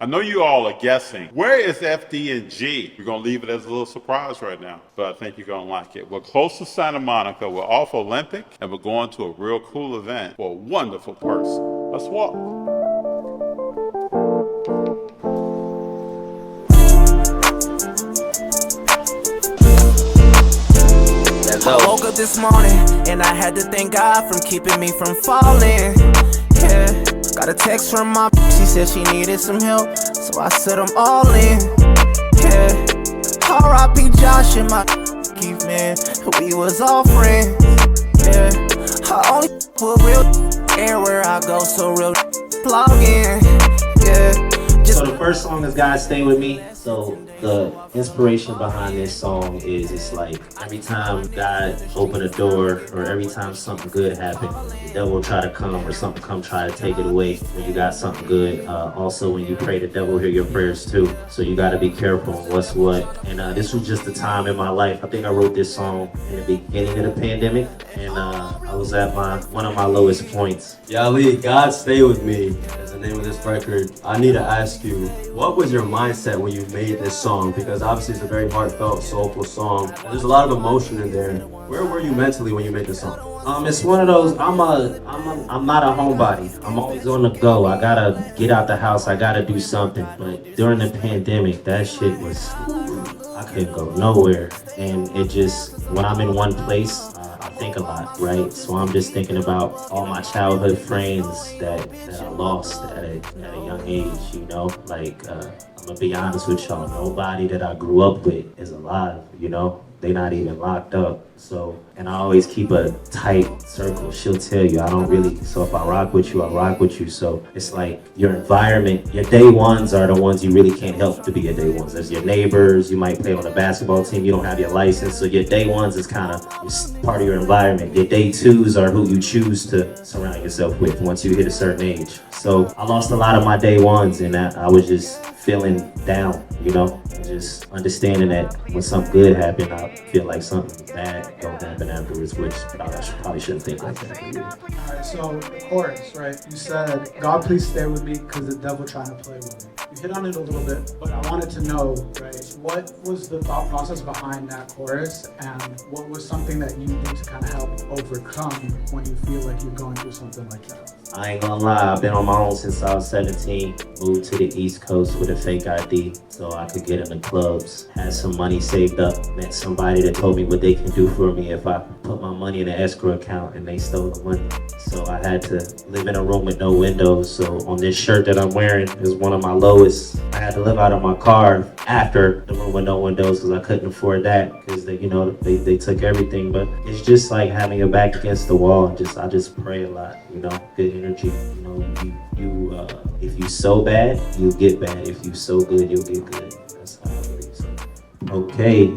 I know you all are guessing. Where is FD and G? We're going to leave it as a little surprise right now, but I think you're going to like it. We're close to Santa Monica. We're off Olympic, and we're going to a real cool event for a wonderful person. Let's walk. I woke up this morning and I had to thank God for keeping me from falling. Yeah, got a text from my she said she needed some help, so I said I'm all in. Yeah, R.I.P. Josh and my Keith, man, we was all friends. Yeah, I only put real everywhere I go, so real plug in. Yeah. So the first song is God Stay With Me. So the inspiration behind this song is it's like every time God open a door or every time something good happens, the devil will try to come or something come try to take it away when you got something good. Also when you pray, the devil will hear your prayers too. So you got to be careful on what's what. And this was just a time in my life. I think I wrote this song in the beginning of the pandemic, and I was at one of my lowest points. Yalee, God Stay With Me is the name of this record. I need to ask you, what was your mindset when you made this song? Because obviously it's a very heartfelt, soulful song. There's a lot of emotion in there. Where were you mentally when you made the song? It's one of those, I'm not a homebody. I'm always on the go. I gotta get out the house. I gotta do something. But during the pandemic, that shit was, I couldn't go nowhere. And it just, when I'm in one place, I think a lot, right? So I'm just thinking about all my childhood friends that I lost at a young age, you know? Like, I'm gonna be honest with y'all, nobody that I grew up with is alive, you know? They not even locked up. So, and I always keep a tight circle. She'll tell you, I don't really, so if I rock with you, I rock with you. So it's like your environment, your day ones are the ones you really can't help to be your day ones. There's your neighbors, you might play on a basketball team, you don't have your license. So your day ones is kind of part of your environment. Your day twos are who you choose to surround yourself with once you hit a certain age. So I lost a lot of my day ones, and I was just feeling down, you know, and just understanding that when something good happened, I feel like something bad don't happen afterwards, which I probably shouldn't think like that. Alright, so the chorus, right? You said, God please stay with me because the devil trying to play with me. You hit on it a little bit, but I wanted to know, right, what was the thought process behind that chorus, and what was something that you did to kind of help overcome when you feel like you're going through something like that? I ain't gonna lie, I've been on my own since I was 17, moved to the East Coast with a fake ID so I could get in the clubs, had some money saved up, met somebody that told me what they can do for me if I put my money in an escrow account and they stole the money. So I had to live in a room with no windows. So on this shirt that I'm wearing is one of my lowest. I had to live out of my car after the room with no windows because I couldn't afford that because they, you know, they took everything. But it's just like having your back against the wall. I just pray a lot, you know, good energy. You know, if you sow bad, you'll get bad. If you sow good, you'll get good. That's how I believe. So. Okay,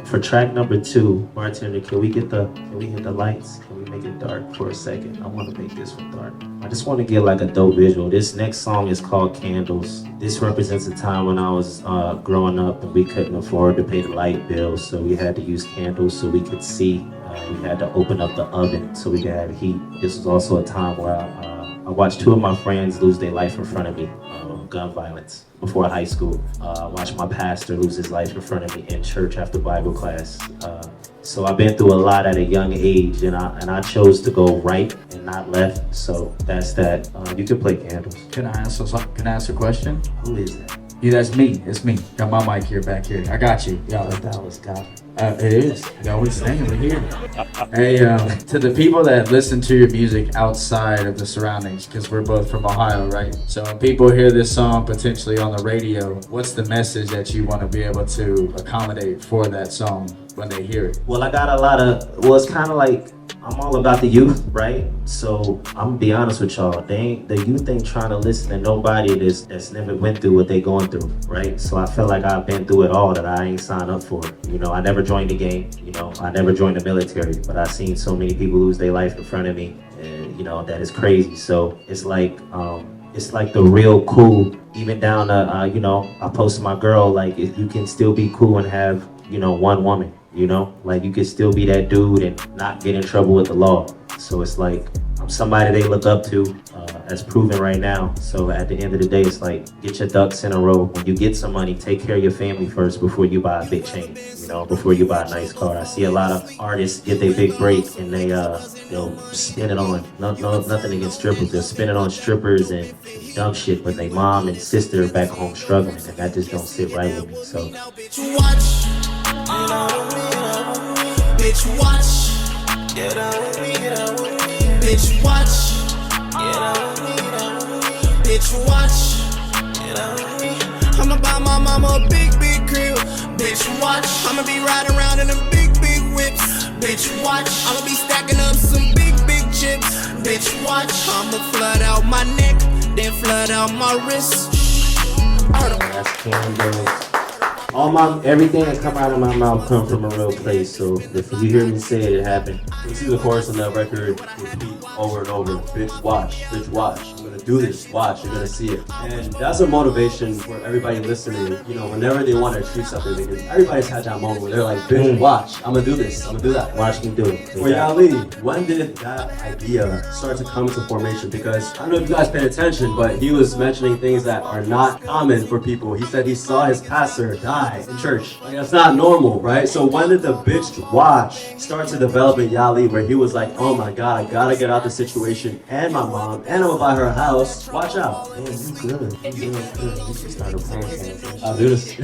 for track number 2, bartender, can we hit the lights? Can we make it dark for a second? I want to make this one dark. I just want to get like a dope visual. This next song is called Candles. This represents a time when I was growing up and we couldn't afford to pay the light bill, so we had to use candles so we could see. We had to open up the oven so we could have heat. This was also a time where I watched 2 of my friends lose their life in front of me, gun violence, before high school. I watched my pastor lose his life in front of me in church after Bible class. So I've been through a lot at a young age, and I chose to go right and not left. So that's that. You can play Candles. Can I ask a question? Who is that? Yeah, that's me. It's me. Got my mic here, back here. I got you. Y'all, that was God. It is. Y'all was saying we're here. Hey, to the people that listen to your music outside of the surroundings, because we're both from Ohio, right? So when people hear this song potentially on the radio, what's the message that you want to be able to accommodate for that song when they hear it? Well, I got a lot of, it's kind of like, I'm all about the youth, right? So I'm gonna be honest with y'all. The youth ain't trying to listen to nobody that's never went through what they going through, right? So I feel like I've been through it all that I ain't signed up for. You know, I never joined the game. You know, I never joined the military, but I've seen so many people lose their life in front of me, and you know that is crazy. So it's like the real cool. Even down to you know, I posted my girl like if you can still be cool and have, you know, one woman. You know, like you could still be that dude and not get in trouble with the law. So it's like, I'm I'm somebody they look up to, as proven right now. So at the end of the day, it's like, get your ducks in a row. When you get some money, take care of your family first before you buy a big chain, you know, before you buy a nice car. I see a lot of artists get their big break and they'll spend it on, nothing against strippers, they'll spend it on strippers and dumb shit, but they mom and sister are back home struggling, and that just don't sit right with me. So Bitch, watch. Bitch, watch. Bitch, watch. Bitch, watch. I'ma buy my mama a big, big crib. Bitch, watch. I'ma be riding around in them big, big whips. Bitch, watch. I'ma be stacking up some big, big chips. Bitch, watch. I'ma flood out my neck, then flood out my wrist. that's candles. Everything that come out of my mouth come from a real place. So if you hear me say it, it happened. You see the chorus on that record repeat over and over. Bitch, watch. Bitch, watch. I'm gonna do this. Watch. You're gonna see it. And that's a motivation for everybody listening. You know, whenever they want to achieve something, because everybody's had that moment where they're like, bitch, watch. I'm gonna do this. I'm gonna do that. Watch me do it. For Yalee, when did that idea start to come into formation? Because I don't know if you guys paid attention, but he was mentioning things that are not common for people. He said he saw his pastor die in church. Like, that's not normal, right? So when did the bitch watch start to develop in Yalee, where he was like, oh my God, I gotta get out the situation, and my mom, and I'm gonna buy her a house. Watch out. Man, you good. You should start a podcast. I'll do this.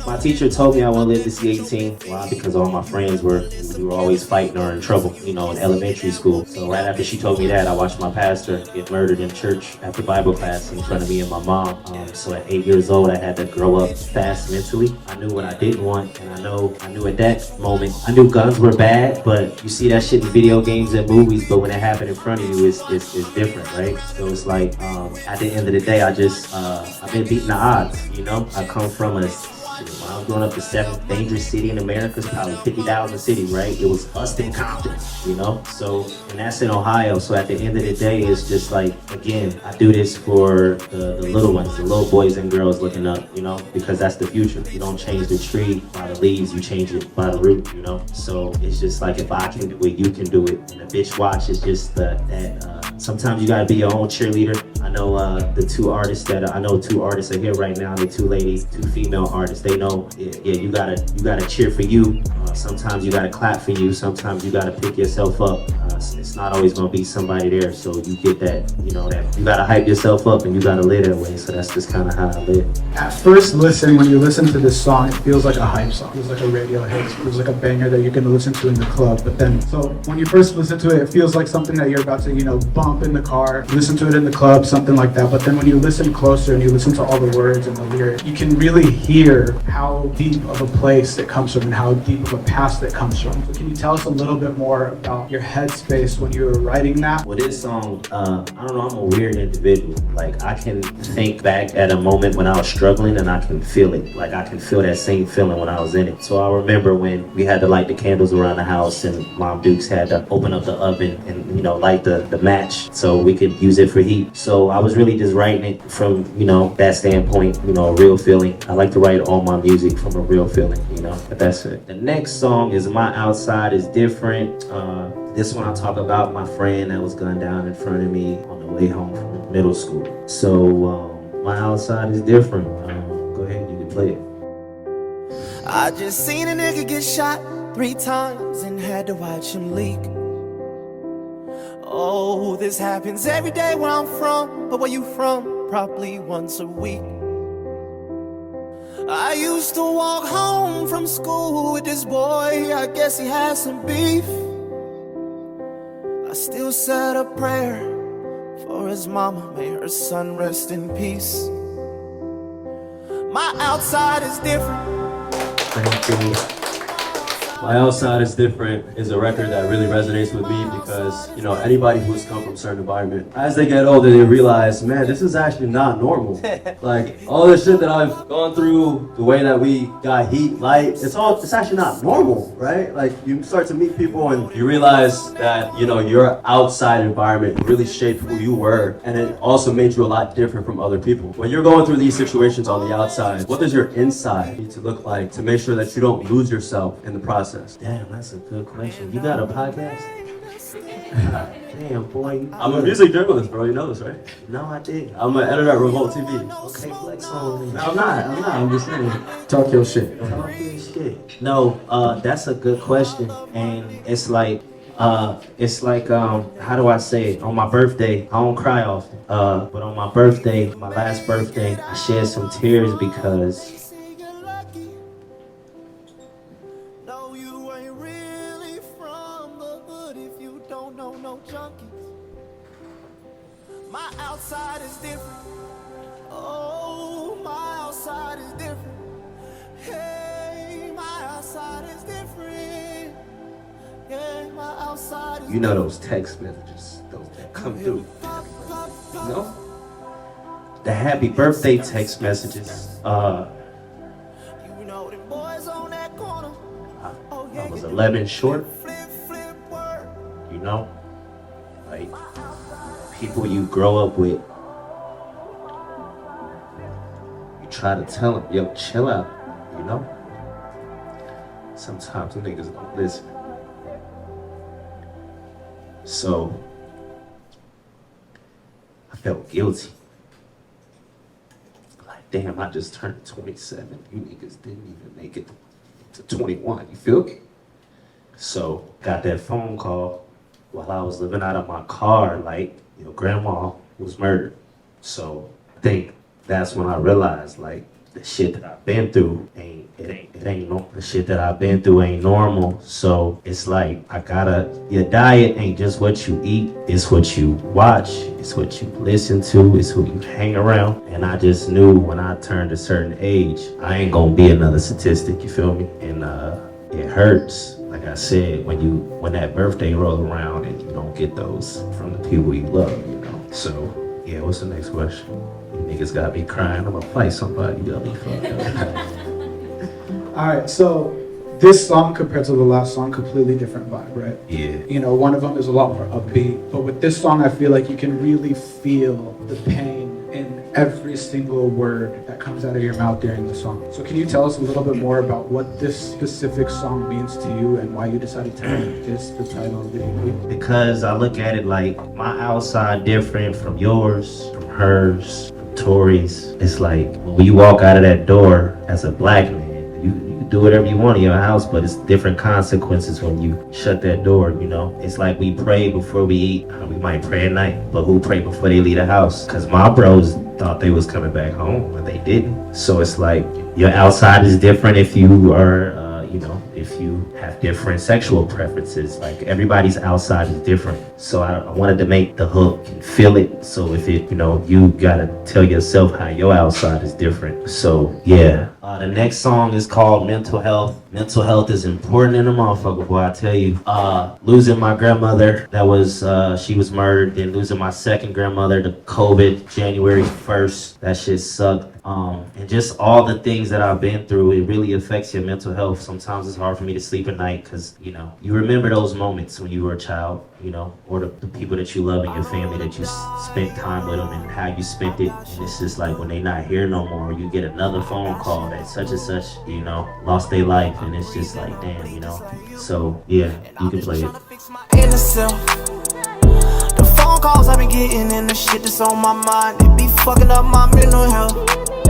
My teacher told me I want to live to see 18. Why? Because all my friends we were always fighting or in trouble, you know, in elementary school. So right after she told me that, I watched my pastor get murdered in church after Bible class in front of me and my mom. So at 8 years old, I had to grow up fast mentally. I knew what I didn't want, and I knew at that moment, I knew guns were bad, but you see that shit in video games and movies, but when it happened in front of you, it's different, right? So it's like, at the end of the day, I've been beating the odds, you know? I come from when I was growing up, the 7th dangerous city in America is probably 50,000 city, right? It was us and Compton, you know? So, and that's in Ohio. So at the end of the day, it's just like, again, I do this for the little ones, the little boys and girls looking up, you know? Because that's the future. You don't change the tree by the leaves, you change it by the root, you know? So it's just like, if I can do it, you can do it. And the bitch watch is just sometimes you gotta be your own cheerleader. I know two artists are here right now. The two ladies, two female artists. They know, yeah, you gotta cheer for you. Sometimes you gotta clap for you. Sometimes you gotta pick yourself up. It's not always gonna be somebody there. So you get that, you know, that you gotta hype yourself up and you gotta live that way. So that's just kind of how I live. At first listen, when you listen to this song, it feels like a hype song. It feels like a radio hit. It feels like a banger that you're gonna listen to in the club. But then, so when you first listen to it, it feels like something that you're about to, you know, bump in the car, listen to it in the club, something like that. But then when you listen closer and you listen to all the words and the lyrics, you can really hear how deep of a place it comes from and how deep of a past it comes from. So can you tell us a little bit more about your headspace when you were writing that? Well, this song, I don't know, I'm a weird individual. Like, I can think back at a moment when I was struggling and I can feel it. Like, I can feel that same feeling when I was in it. So I remember when we had to light the candles around the house and Mom Dukes had to open up the oven and, you know, light the match so we could use it for heat. So I was really just writing it from, you know, that standpoint, you know, a real feeling. I like to write all my music from a real feeling, you know, but that's it. The next song is My Outside is Different. This one I'll talk about my friend that was gunned down in front of me on the way home from middle school. So My Outside is Different. Go ahead, you can play it. I just seen a nigga get shot 3 times and had to watch him leak. Oh, this happens every day where I'm from, but where you from? Probably once a week. I used to walk home from school with this boy, I guess he had some beef. I still said a prayer for his mama, may her son rest in peace. My outside is different. Thank you. My Outside is Different is a record that really resonates with me because, you know, anybody who's come from a certain environment, as they get older, they realize, man, this is actually not normal. Like, all this shit that I've gone through, the way that we got heat, light, it's actually not normal, right? Like, you start to meet people and you realize that, you know, your outside environment really shaped who you were, and it also made you a lot different from other people. When you're going through these situations on the outside, what does your inside need to look like to make sure that you don't lose yourself in the process? Damn, that's a good question. You got a podcast? Damn, boy. I'm a music journalist, bro. You know this, right? No, I did. I'm an editor at Revolt TV. Okay, flex on me. No, I'm not. I'm just saying. Talk your shit. Talk your shit. No, that's a good question, and it's like, how do I say it? On my birthday, I don't cry often. But on my birthday, my last birthday, I shed some tears because No, you ain't really from the hood if you don't know no junkies. My outside is different. Oh, my outside is different. Hey, my outside is different. Yeah, my outside is you know those text messages, those that come through. You know? The happy birthday text messages. You know them boys on that corner. Oh, I was 11 short, flip word. you know? Like, people you grow up with, you try to tell them, yo, chill out, you know? Sometimes the niggas don't listen. So, I felt guilty. Like, damn, I just turned 27. You niggas didn't even make it to 21, you feel me? So, got that phone call while I was living out of my car, like, you know, grandma was murdered. So, I think that's when I realized, like, the shit that I've been through the shit that I've been through ain't normal. So it's like your diet ain't just what you eat, it's what you watch, it's what you listen to, it's who you hang around. And I just knew when I turned a certain age, I ain't gonna be another statistic, you feel me? And it hurts, like I said, when that birthday roll around and you don't get those from the people you love, you know. So yeah, what's the next question? You niggas got me crying. I'm gonna fight somebody. You got me fucked up. All right, so this song compared to the last song, completely different vibe, right? Yeah. You know, one of them is a lot more upbeat, but with this song, I feel like you can really feel the pain in every single word that comes out of your mouth during the song. So can you tell us a little bit more about what this specific song means to you and why you decided to make this the title of the EP? Because I look at it like my outside different from yours, from hers, from Tori's. It's like when you walk out of that door as a black man, you can do whatever you want in your house, but it's different consequences when you shut that door, you know? It's like we pray before we eat. We might pray at night, but who pray before they leave the house? Because my bros thought they was coming back home, but they didn't. So it's like your outside is different if you are, if you have different sexual preferences. Like everybody's outside is different. So I wanted to make the hook and feel it. So if it, you gotta tell yourself how your outside is different. So yeah. The next song is called Mental Health. Mental health is important in a motherfucker, boy, I tell you. Losing my grandmother, she was murdered. Then losing my second grandmother to COVID, January 1st. That shit sucked. And just all the things that I've been through, it really affects your mental health. Sometimes it's hard for me to sleep at night because, you remember those moments when you were a child, or the people that you love in your family that you spent time with them and how you spent it. And it's just like when they not here no more, you get another phone call that such and such, lost their life. And it's just like, damn, So, yeah, you can play it. The phone calls I've been getting and the shit that's on my mind, it be fucking up my mental health.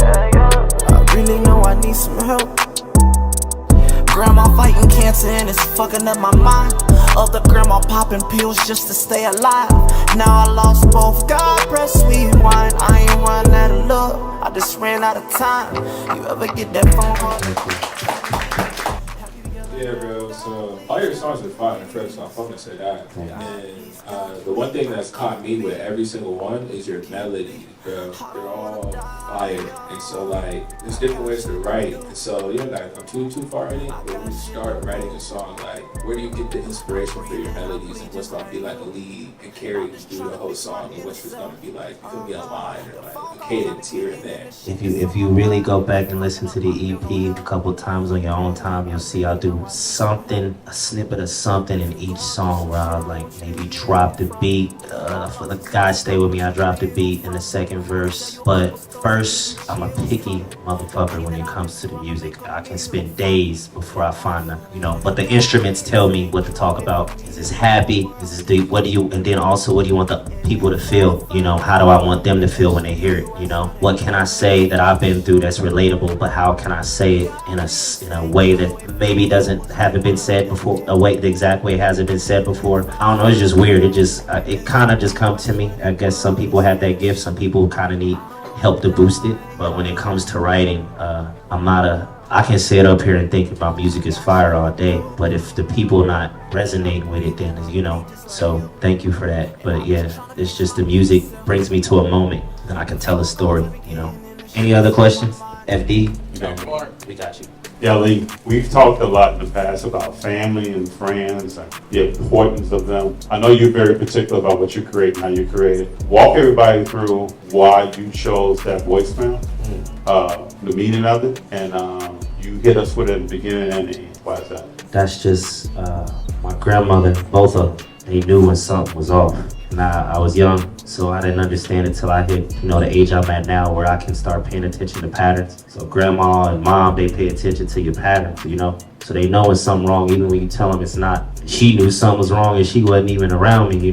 I really know I need some help. Grandma fighting cancer and it's fucking up my mind. Other grandma popping pills just to stay alive. Now I lost both. God press sweet wine. I ain't run out of love, I just ran out of time. You ever get that phone call? Yeah, bro. So all your songs are fire and fresh, so I'm gonna say that. And the one thing that's caught me with every single one is your melody, bro. They're all fire, and so like there's different ways to write. And so you don't gotta come too far in it. But when you start writing a song, like where do you get the inspiration for your melodies, and what's gonna be like a lead and carry you through the whole song, and what's just gonna be like it could be a line or like a cadence here and there. If you really go back and listen to the EP a couple times on your own time, you'll see I'll do something, a snippet of something in each song where I'll like maybe drop the beat. For the guys stay with me, I drop the beat in the second second verse. But first, I'm a picky motherfucker when it comes to the music. I can spend days before I find the, but the instruments tell me what to talk about. Is this happy? Is this deep? And then also, what do you want the people to feel? How do I want them to feel when they hear it? What can I say that I've been through that's relatable, but how can I say it in a way that maybe haven't been said before, the exact way it hasn't been said before? I don't know, it's just weird. It kind of just comes to me. I guess some people have that gift, some people kind of need help to boost it. But when it comes to writing, I can sit up here and think about music is fire all day, but if the people not resonating with it, then so thank you for that. But yeah, it's just the music brings me to a moment and I can tell a story. Any other questions? FD, we got you. Yalee, we've talked a lot in the past about family and friends and the importance of them. I know you're very particular about what you create and how you create it. Walk everybody through why you chose that voicemail, the meaning of it, and you hit us with it at the beginning and the end. Why is that? That's just my grandmother, both of them. They knew when something was off. I was young, so I didn't understand it till I hit, the age I'm at now where I can start paying attention to patterns. So grandma and mom, they pay attention to your patterns, So they know when something wrong, even when you tell them it's not. She knew something was wrong and she wasn't even around me,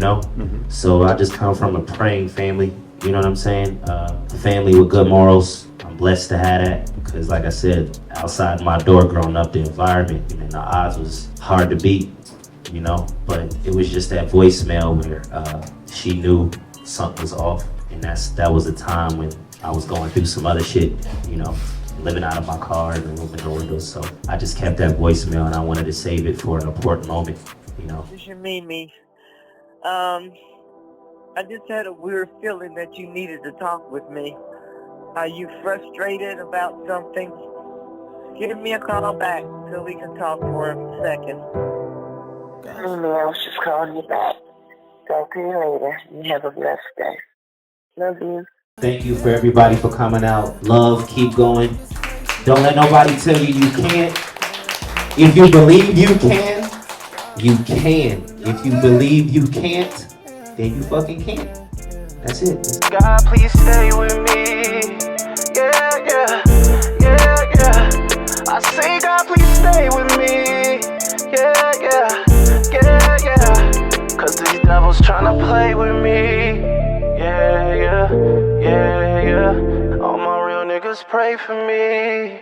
So I just come from a praying family, you know what I'm saying? A family with good morals. I'm blessed to have that because like I said, outside my door growing up, the environment, the odds was hard to beat. But it was just that voicemail where she knew something was off, and that was the time when I was going through some other shit, living out of my car and moving the windows. So I just kept that voicemail, and I wanted to save it for an important moment, This is Mimi. I just had a weird feeling that you needed to talk with me. Are you frustrated about something? Give me a call back so we can talk for a second. I was just calling you back. Talk to you later. You have a blessed day. Love you. Thank you for everybody for coming out. Love, keep going. Don't let nobody tell you you can't. If you believe you can, you can. If you believe you can't, then you fucking can't. That's it. God, please stay with me. Yeah, yeah, yeah, yeah. I say, God, please stay with me. Yeah, yeah, yeah, yeah. Cause these devils tryna play with me. Yeah, yeah, yeah, yeah. All my real niggas pray for me.